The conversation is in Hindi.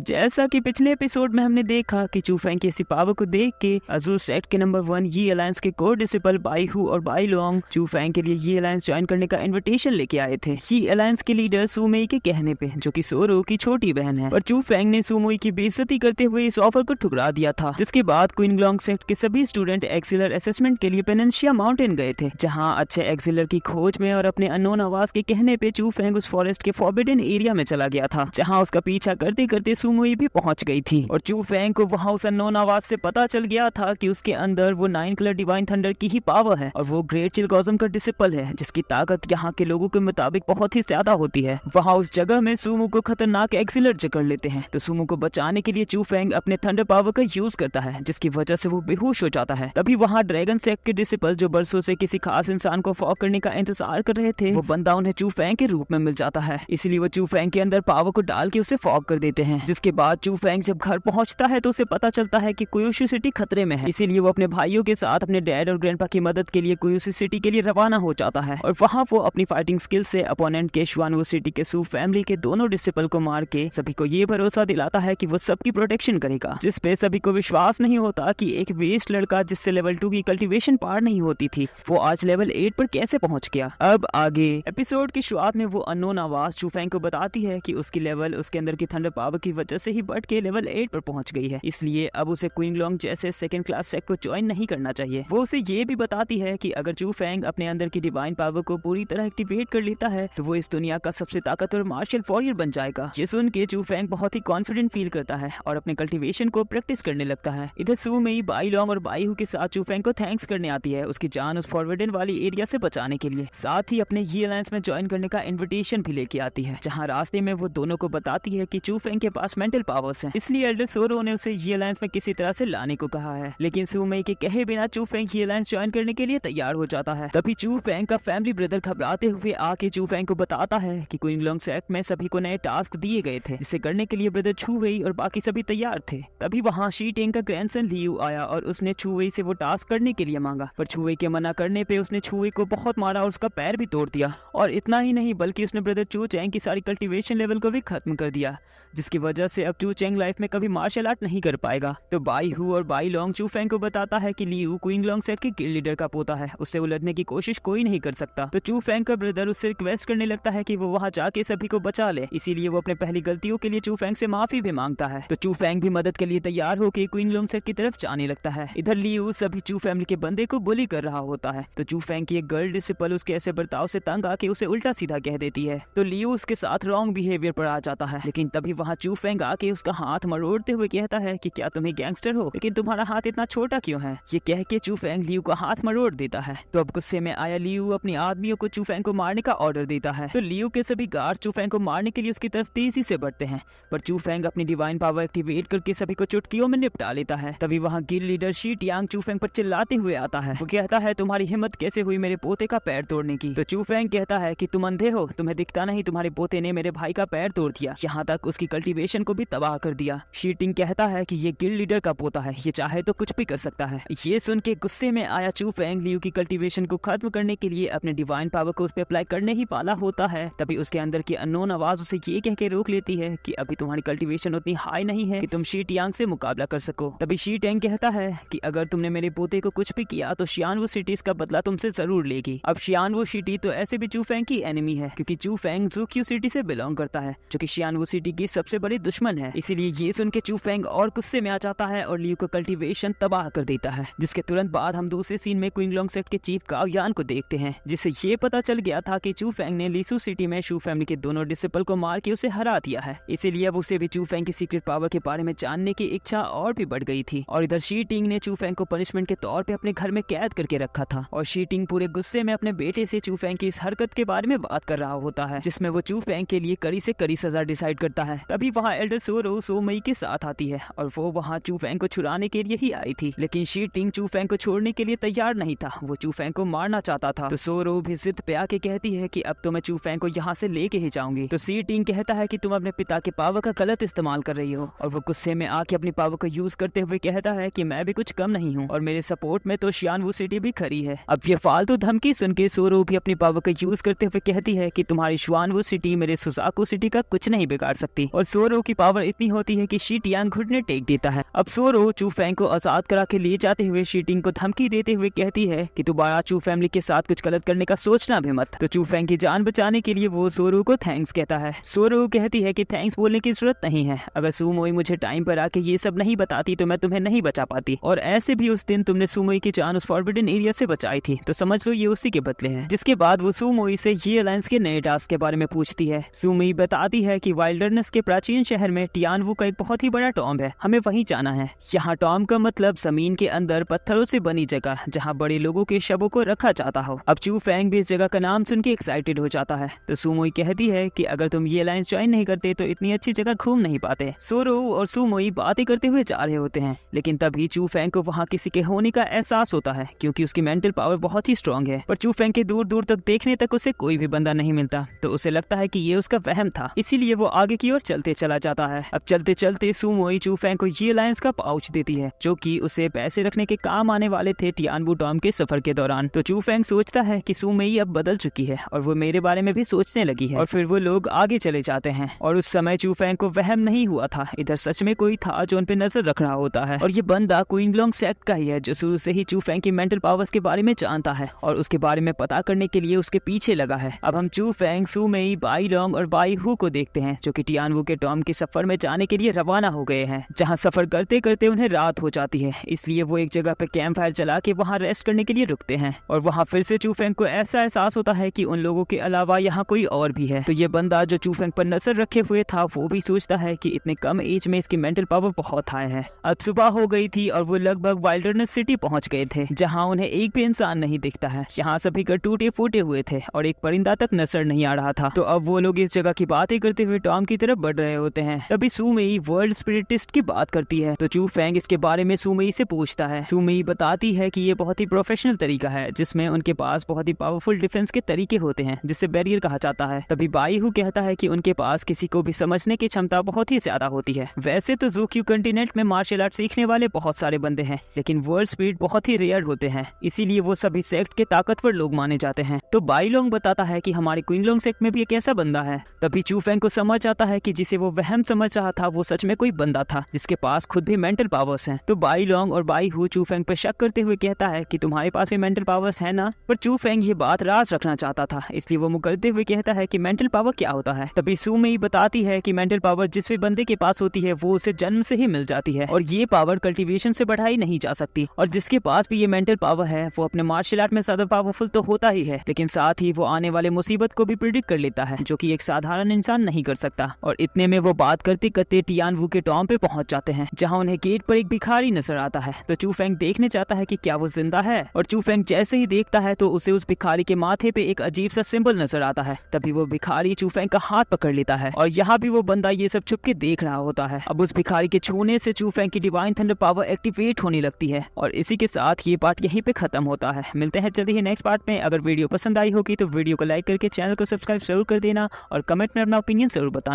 जैसा कि पिछले एपिसोड में हमने देखा कि चूफेंग की ऐसी पावर को देख के अजूर सेक्ट के नंबर 1 यी अलायंस के कोर डिसिपल बाईहू और बाईलोंग चूफेंग के लिए यी अलायंस ज्वाइन करने का इनविटेशन लेके आए थे। यी अलायंस के लीडर सुमेई के कहने पे, जो कि सोरो की छोटी बहन है, पर चूफेंग ने सुमेई की बेइज्जती करते हुए इस ऑफर को ठुकरा दिया था। जिसके बाद क्विनग्लोंग सेक्ट के सभी स्टूडेंट एक्सिलर असेसमेंट के लिए पेनिनशिया माउंटेन गए थे, जहाँ अच्छे एक्सिलर की खोज में और अपने अननोन आवाज के कहने पे चूफेंग उस फॉरेस्ट के फॉरबिडन एरिया में चला गया था, जहाँ उसका पीछा करते करते सुमेई भी पहुंच गई थी। और चूफेंग को वहां उस अननोन आवाज से पता चल गया था कि उसके अंदर वो 9 कलर डिवाइन थंडर की ही पावर है और वो ग्रेट चिलगोज़म का डिसिपल है, जिसकी ताकत यहाँ के लोगों के मुताबिक बहुत ही ज्यादा होती है। वहाँ उस जगह में सुमो को खतरनाक एक्सिलर जकड़ लेते हैं, तो सुमो को बचाने के लिए चूफेंग अपने थंडर पावर का यूज करता है, जिसकी वजह से वो बेहोश हो जाता है। तभी वहाँ ड्रैगन सेक्ट के डिसिपल, जो बरसों से किसी खास इंसान को फॉक करने का इंतजार कर रहे थे, वो बंदा उन्हें चूफेंग के रूप में मिल जाता है। इसलिए वो चूफेंग के अंदर पावर को डाल के उसे फॉक कर देते हैं। जिसके बाद चूफेंग जब घर पहुंचता है तो उसे पता चलता है कि कुयोशु सिटी खतरे में है। इसीलिए वो अपने भाइयों के साथ अपने डैड और ग्रैंडपा की मदद के लिए कुयोशु सिटी के लिए रवाना हो जाता है। और वहाँ वो अपनी फाइटिंग स्किल से अपोनेंट के शुआनवू सिटी के सू फैमिली के दोनों डिसिपल को मार के सभी को ये भरोसा दिलाता है कि वो सबकी प्रोटेक्शन करेगा। जिसपे सभी को विश्वास नहीं होता कि एक वेस्ट लड़का जिससे लेवल 2 की कल्टीवेशन पार नहीं होती थी, वो आज लेवल 8 पर कैसे पहुंच गया। अब आगे एपिसोड की शुरुआत में वो अननोन आवाज चूफेंग को बताती है कि उसकी लेवल उसके अंदर की थंडर पावर की वजह से ही बढ़ के लेवल 8 पर पहुंच गई है, इसलिए अब उसे क्विनग्लोंग जैसे सेकंड क्लास सेक्ट को ज्वाइन नहीं करना चाहिए। वो उसे ये भी बताती है कि अगर चूफेंग अपने अंदर की डिवाइन पावर को पूरी तरह एक्टिवेट कर लेता है तो वो इस दुनिया का सबसे ताकतवर मार्शल वॉरियर बन जाएगा। ये सुन के चूफेंग बहुत ही कॉन्फिडेंट फील करता है और अपने कल्टीवेशन को प्रैक्टिस करने लगता है। इधर सुमेई बाईलोंग और बाईहू के साथ चूफेंग को थैंक्स करने आती है उसकी जान उस फॉरवर्डन वाली एरिया से बचाने के लिए। साथ ही अपने यी अलायंस में ज्वाइन करने का इन्विटेशन भी लेके आती है, जहाँ रास्ते में वो दोनों को बताती है कि चूफेंग के पास मेंटल पावर्स हैं, इसलिए एल्डर सोरो ने उसे यी अलायंस में किसी तरह से लाने को कहा है। लेकिन सुमेई के कहे बिना चूफेंग यी अलायंस ज्वाइन करने के लिए तैयार हो जाता है। तभी चूफेंग का फैमिली ब्रदर घबराते हुए आके चूफेंग को बताता है कि क्विनग्लोंग सेक्ट में सभी को नए टास्क दिए गए थे, जिसे करने के लिए ब्रदर छुवेई और बाकी सभी तैयार थे। तभी वहाँ शी टेंग का ग्रैंडसन लियू आया और उसने छुवेई से वो टास्क करने के लिए मांगा, पर छुवेई के मना करने पे उसने छुवेई को बहुत मारा और उसका पैर भी तोड़ दिया। और इतना ही नहीं बल्कि उसने ब्रदर चू चैंग की सारी कल्टीवेशन लेवल को भी खत्म कर दिया, जिसकी वजह से अब चू चैंग लाइफ में कभी मार्शल आर्ट नहीं कर पाएगा। तो बाईहू और बाईलोंग चूफेंग को बताता है कि लियू क्विनग्लोंग सेक्ट के गिल्ड लीडर का पोता है, उससे उलझने की कोशिश कोई नहीं कर सकता। तो चूफेंग का ब्रदर उससे रिक्वेस्ट करने लगता है कि वो वहाँ जाके सभी को बचा ले, इसीलिए वो अपने पहली गलतियों के लिए चूफेंग से माफी भी मांगता है। तो चूफेंग भी मदद के लिए तैयार होकर क्विनग्लोंग सेक्ट की तरफ जाने लगता है। इधर लियू सभी चू फैमिली के बंदे को बुली कर रहा होता है, तो चूफेंग की एक गर्ल डिसिपल उसके ऐसे बर्ताव से तंग आके उसे उल्टा सीधा कह देती है। तो लियू उसके साथ रॉन्ग बिहेवियर पर आ जाता है, लेकिन तभी वहाँ चूफेंग आके उसका हाथ मरोड़ते हुए कहता है कि क्या तुम गैंगस्टर हो, लेकिन तुम्हारा हाथ इतना छोटा क्यों है। ये कह के चूफेंग लियू का हाथ मरोड़ देता है। तो अब गुस्से में आया लियू अपने आदमियों को चूफेंग को मारने का ऑर्डर देता है। तो लियू के सभी गार्ड चूफेंग को मारने के लिए उसकी तरफ तेजी से बढ़ते हैं, पर चूफेंग अपनी डिवाइन पावर एक्टिवेट करके सभी को चुटकियों में निपटा लेता है। तभी वहाँ गिल्ड लीडर शी टियांग चूफेंग पर चिल्लाते हुए आता है। वो कहता है तुम्हारी हिम्मत कैसे हुई मेरे पोते का पैर तोड़ने की। तो चूफेंग कहता है कि तुम अंधे हो, तुम्हें दिखता नहीं, तुम्हारे पोते ने मेरे भाई का पैर तोड़ दिया, यहाँ तक उसकी कल्टीवेशन को भी तबाह कर दिया। शी टिंग कहता है कि ये गिल्ड लीडर का पोता है, ये चाहे तो कुछ भी कर सकता है। ये सुन के गुस्से में आया चूफेंग लियू की कल्टीवेशन को खत्म करने के लिए अपने डिवाइन पावर को उस पर अप्लाई करने ही वाला होता है। तभी उसके अंदर की अननोन आवाज उसे ये कह के रोक लेती है कि अभी तुम्हारी कल्टीवेशन उतनी हाई नहीं है कि तुम शी टियांग से मुकाबला कर सको। तभी शी टेंग कहता है कि अगर तुमने मेरे पोते को कुछ भी किया तो शियानवू सिटी का बदला तुमसे जरूर लेगी। अब शियानवू सिटी तो ऐसे भी चूफेंग की एनिमी है, क्योंकि चूफेंग ज़ूक्यू सिटी से बिलोंग करता है, जो कि शियानवू सिटी की सबसे बड़ी दुश्मन है। इसीलिए ये सुन के चूफेंग और गुस्से में आ जाता है और लियू का कल्टीवेशन तबाह कर देता है। जिसके तुरंत बाद हम दूसरे सीन में क्विनग्लोंग सेक्ट के चीफ गाओ यान को देखते हैं, जिससे ये पता चल गया था कि चूफेंग ने लीसू सिटी में शू फैमिली के दोनों डिसिपल को मार के उसे हरा दिया है। इसीलिए अब उसे भी चूफेंग की सीक्रेट पावर के बारे में जानने की इच्छा और भी बढ़ गई थी। और इधर शी टिंग ने चूफेंग को पनिशमेंट के तौर पे अपने घर में कैद करके रखा था, और शी टिंग पूरे गुस्से में अपने बेटे से चूफेंग की इस हरकत के बारे में बात कर रहा होता है, जिसमें वो चूफेंग के लिए कड़ी से कड़ी सजा डिसाइड करता है। तभी वहाँ एल्डर सोरो सोमेई के साथ आती है और वो वहाँ चूफेंग को छुड़ाने के लिए ही आई थी, लेकिन शी टिंग चूफेंग को छोड़ने के लिए तैयार नहीं था, वो चूफेंग को मारना चाहता था। तो सोरो भी जिद पे आके कहती है कि अब तो मैं चूफेंग को यहाँ से लेके ही जाऊंगी। तो शी टिंग कहता है कि तुम अपने पिता के पावर का गलत इस्तेमाल कर रही हो, और वो गुस्से में आके अपनी पावर को यूज करते हुए कहता है कि मैं भी कुछ कम नहीं हूँ और मेरे सपोर्ट में तो शियानवू सिटी भी खड़ी है। अब ये फालतू धमकी सुन के सोरो भी अपनी पावर का यूज करते हुए कहती है कि तुम्हारी शियानवू सिटी मेरे सुजाकू सिटी का कुछ नहीं बिगाड़ सकती। और सोरो की पावर इतनी होती है कि शी टियांग घुटने टेक देता है। अब सोरो चू फेंग को आजाद करा के ले जाते हुए शी टिंग को धमकी देते हुए कहती है कि दोबारा चू फैमिली के साथ कुछ गलत करने का सोचना भी मत। तो चू फेंग की जान बचाने के लिए वो सोरो को थैंक्स कहता है। सोरो कहती है कि थैंक्स बोलने की जरूरत नहीं है, अगर सुमोई मुझे टाइम पर आके ये सब नहीं बताती तो मैं तुम्हें नहीं बचा पाती, और ऐसे भी उस दिन तुमने सुमोई की जान उस फॉरबिडन एरिया से बचाई थी, तो समझ लो ये उसी के बदले है। जिसके बाद वो सुमोई से ये अलायंस के नए टास्क के बारे में पूछती है। सुमोई बताती है कि वाइल्डरनेस के प्राचीन शहर में टियानवू का एक बहुत ही बड़ा टॉम्ब है, हमें वहीं जाना है। यहाँ टॉम्ब का मतलब जमीन के अंदर पत्थरों से बनी जगह जहाँ बड़े लोगों के शवों को रखा जाता हो। अब चू फेंग भी इस जगह का नाम सुन के एक्साइटेड हो जाता है। तो सुमोई कहती है कि अगर तुम ये अलायंस ज्वाइन नहीं करते तो इतनी अच्छी जगह घूम नहीं पाते। सोरो और सुमोई बातें करते हुए जा रहे होते हैं, लेकिन तभी चू फेंग को वहाँ किसी के होने का एहसास होता है, क्योंकि उसकी मेंटल पावर बहुत ही स्ट्रांग है। पर चू फेंग के दूर दूर तक देखने तक उसे कोई भी बंदा नहीं मिलता, तो उसे लगता है कि ये उसका वहम था, इसीलिए वो आगे की ओर चलते चला जाता है। अब चलते चलते सुमोई चू फेंग को ये अलायंस का पाउच देती है, जो कि उसे पैसे रखने के काम आने वाले थे टियानवू टॉम्ब के सफर के दौरान। तो चू फेंग सोचता है कि सुमोई अब बदल चुकी है और वो मेरे बारे में भी सोचने लगी है, और फिर वो लोग आगे चले जाते हैं। और उस समय चू फेंग को वहम नहीं हुआ था, इधर सच में कोई था जो उन पे नजर रख रहा होता है, और ये बंदा क्विंगलोंग सेक्ट का ही है, जो शुरू से ही चू फेंग की मेंटल पावर्स के बारे में जानता है और उसके बारे में पता करने के लिए उसके पीछे लगा है। अब हम चू फेंग, सुमेई, बाई लोंग और बाई हु को देखते हैं, जो कि टियानवू के टॉम्ब के सफर में जाने के लिए रवाना हो गए हैं, जहाँ सफर करते करते उन्हें रात हो जाती है, इसलिए वो एक जगह पे कैंप फायर जला के वहाँ रेस्ट करने के लिए रुकते हैं। और वहाँ फिर से चू फेंग को ऐसा एहसास होता है कि उन लोगों के अलावा यहाँ कोई और भी है। तो ये बंदा जो चू फेंग पर नजर रखे हुए था, वो भी सोचता है कि इतने कम एज में इसकी मेंटल पावर बहुत हाई है। अब सुबह हो गई थी और वो लगभग वाइल्डरनेस सिटी पहुंच गए थे, जहां उन्हें एक भी इंसान नहीं दिखता है। यहाँ सभी घर टूटे फूटे हुए थे और एक परिंदा तक नजर नहीं आ रहा था। तो अब वो लोग इस जगह की बातें करते हुए टॉम की तरफ बढ़ रहे होते हैं। तभी सुमेई वर्ल्ड स्पिरिटिस्ट की बात करती है, तो चू फेंग इसके बारे में सुमेई से पूछता है। सुमेई बताती है कि ये बहुत ही प्रोफेशनल तरीका है, जिसमें उनके पास बहुत ही पावरफुल डिफेंस के तरीके होते हैं, जिसे बैरियर कहा जाता है। तभी बाई हु कहता है कि उनके पास किसी को भी समझने की क्षमता बहुत ही ज्यादा होती है। वैसे तो ज़ूक्यू कॉन्टिनेंट में मार्शल आर्ट सीखने वाले बहुत सारे बंदे हैं, लेकिन वर्ल्ड स्पिरिट बहुत ही रेयर होते हैं, इसीलिए वो सभी सेक्ट के ताकतवर लोग माने जाते हैं। तो बाई लोंग बताता है कि हमारे क्विंगलोंग सेक्ट में भी एक ऐसा बंदा है। तभी चू फेंग को समझ आता है कि जिसे वो वहम समझ रहा था, वो सच में कोई बंदा था जिसके पास खुद भी मेंटल पावर्स हैं। तो बाई लोंग और बाई हु चू फेंग पर शक करते हुए कहता है कि तुम्हारे पास भी मेंटल पावर्स है ना। पर चू फेंग ये बात राज रखना चाहता था, इसलिए वो मुकरते हुए कहता है कि मेंटल पावर क्या होता है। तभी सुमेई बताती है कि मेंटल पावर जिस भी बंदे के पास होती है वो उसे जन्म से ही मिल जाती है, और ये पावर कल्टीवेशन से बढ़ाई नहीं जा सकती। और जिसके पास भी ये मेंटल पावर है, वो अपने मार्शल आर्ट में ज्यादा पावरफुल तो होता ही है, लेकिन साथ ही वो आने वाले मुसीबत को भी प्रिडिक्ट कर लेता है, जो कि एक साधारण इंसान नहीं कर सकता। और इतने में वो बात करते करते टियानवू के टॉम्ब पे पहुंच जाते हैं, जहां उन्हें गेट पर एक भिखारी नजर आता है। तो चू फेंग देखने चाहता है कि क्या वो जिंदा है, और चू फेंग जैसे ही देखता है तो उसे उस भिखारी के माथे पे एक अजीब सा सिंबल नजर आता है। तभी वो भिखारी चू फेंग का हाथ पकड़ लेता है, और यहाँ भी वो बंदा ये सब छुप के देख रहा होता है। अब उस भिखारी के छूने से चू फेंग की डिवाइन थंडर पावर एक्टिवेट होने लगती है, और इसी के साथ ये पार्ट यहीं पे खत्म होता है। मिलते हैं जल्दी ही नेक्स्ट पार्ट में। अगर वीडियो पसंद आई होगी तो वीडियो को लाइक करके चैनल को सब्सक्राइब जरूर कर देना, और कमेंट में अपना ओपिनियन जरूर बताना।